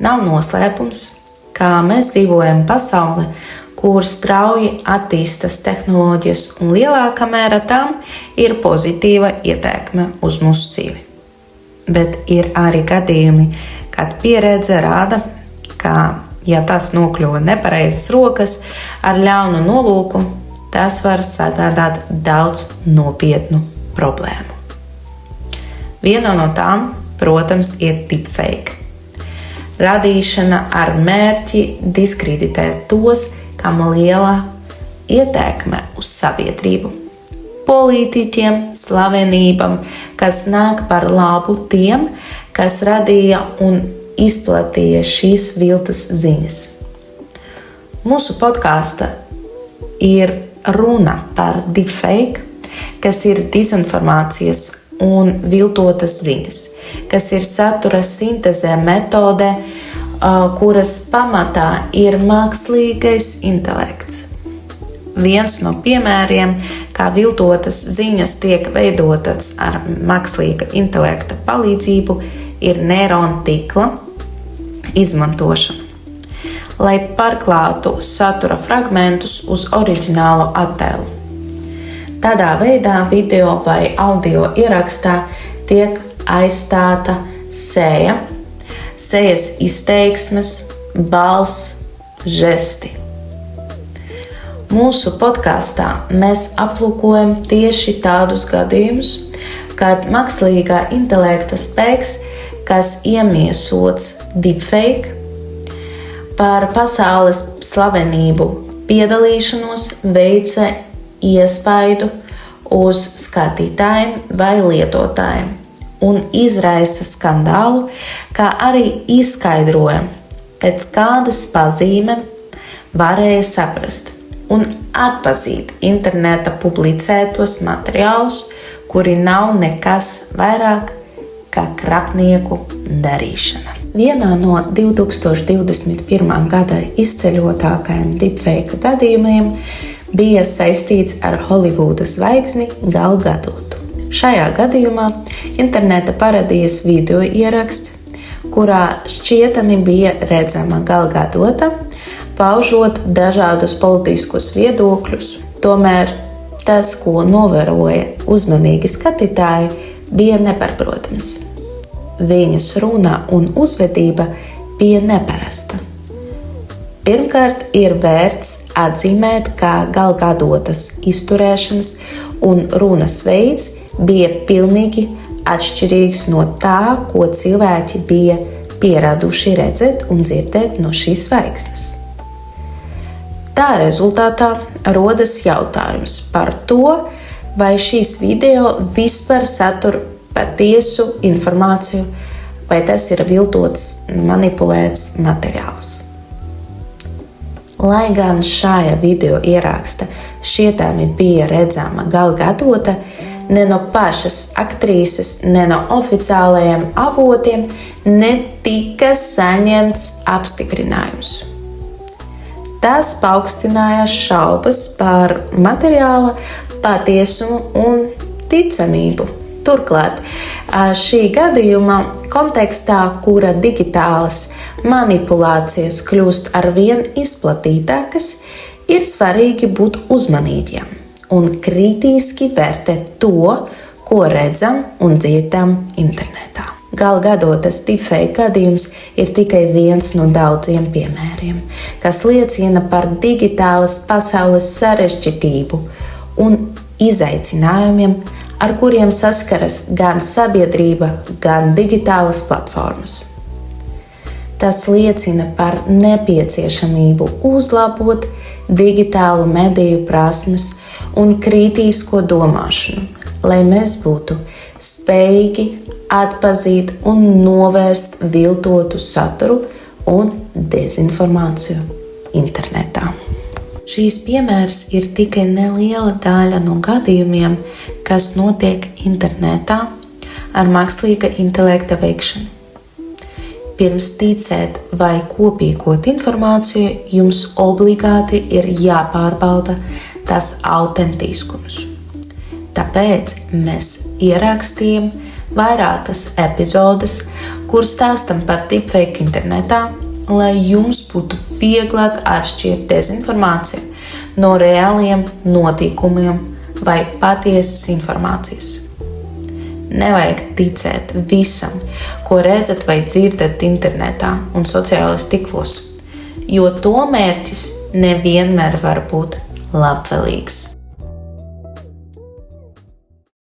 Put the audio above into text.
Nav noslēpums, kā mēs dzīvojam pasaulē, kur strauji attīstas tehnoloģijas un lielākā mērā tam ir pozitīva ietekme uz mūsu dzīvi. Bet ir arī gadījumi, kad pieredze rāda, ka, ja tas nokļuva nepareizas rokas ar ļaunu nolūku, tas var sagādāt daudz nopietnu problēmu. Viena no tām, protams, ir deepfake. Radīšana ar mērķi diskreditēt tos, kam liela ietekme uz sabiedrību, politiķiem, slavenībām, kas nāk par labu tiem, kas radīja un izplatīja šīs viltus ziņas. Mūsu podkāstā ir runa par deepfake, kas ir dezinformācijas un viltotas ziņas, kas ir satura sintēzē metode, kuras pamatā ir mākslīgais intelekts. Viens no piemēriem, kā viltotas ziņas tiek veidotas ar mākslīga intelekta palīdzību, ir neironu tīkla izmantošana, lai pārklātu satura fragmentus uz oriģinālu attēlu. Tādā veidā video vai audio ierakstā tiek aizstāta seja, sejas izteiksmes, balss, žesti. Mūsu podkāstā mēs aplūkojam tieši tādus gadījumus, kad mākslīgā intelekta spēks, kas iemiesots deepfake, par pasaules slavenību piedalīšanos veica iespaidu uz skatītājiem vai lietotājiem un izraisa skandālu, kā arī izskaidroja, pēc kādas pazīmēm varēja saprast un atpazīt interneta publicētos materiālus, kuri nav nekas vairāk kā krapnieku darīšana. Vienā no 2021. gada izceļotākajiem deepfake gadījumiem bija saistīts ar Holivudas zvaigzni Gal Gadotu. Šajā gadījumā interneta parādījās video ieraksts, kurā šķietami bija redzama Gal Gadota, paužot dažādus politiskus viedokļus. Tomēr tas, ko novēroja uzmanīgi skatītāji, bija nepārprotams. Viņas runa un uzvedība bija neparasta. Pirmkārt, ir vērts atzīmēt, ka Gal Gadotas izturēšanas un runas veids bija pilnīgi atšķirīgs no tā, ko cilvēki bija pieraduši redzēt un dzirdēt no šīs zvaigznes. Tā rezultātā rodas jautājums par to, vai šīs video vispār satur patiesu informāciju, vai tas ir viltots, manipulēts materiāls. Lai gan šajā video ieraksta šķietami bija redzama Gal Gadota, ne no pašas aktrises, ne no oficiālajiem avotiem netika saņemts apstiprinājums. Tas paaugstināja šaubas par materiāla patiesumu un ticamību. Turklāt, šī gadījuma kontekstā, kura digitālas manipulācijas kļūst arvien izplatītākas, ir svarīgi būt uzmanīgiem un kritiski vērtēt to, ko redzam un dzirdam internetā. Gal Gadotas deepfake gadījums ir tikai viens no daudziem piemēriem, kas liecina par digitālas pasaules sarežģītību un izaicinājumiem, ar kuriem saskaras gan sabiedrība, gan digitālas platformas. Tas liecina par nepieciešamību uzlabot digitālu mediju prasmes un kritisko domāšanu, lai mēs būtu spējīgi atpazīt un novērst viltotu saturu un dezinformāciju internetā. Šīs piemērs ir tikai neliela daļa no gadījumiem, kas notiek internetā ar mākslīga intelekta veikšanu. Pirms ticēt vai kopīgot informāciju, jums obligāti ir jāpārbauda tas autentiskums. Tāpēc mēs ierakstījām vairākas epizodes, kur stāstam par deepfake internetā, lai jums būtu vieglāk atšķirt dezinformāciju no reāliem notikumiem vai patiesas informācijas. Nevajag ticēt visam, ko redzat vai dzirdat internetā un sociālajos tīklos, jo to mērķis nevienmēr var būt labvēlīgs.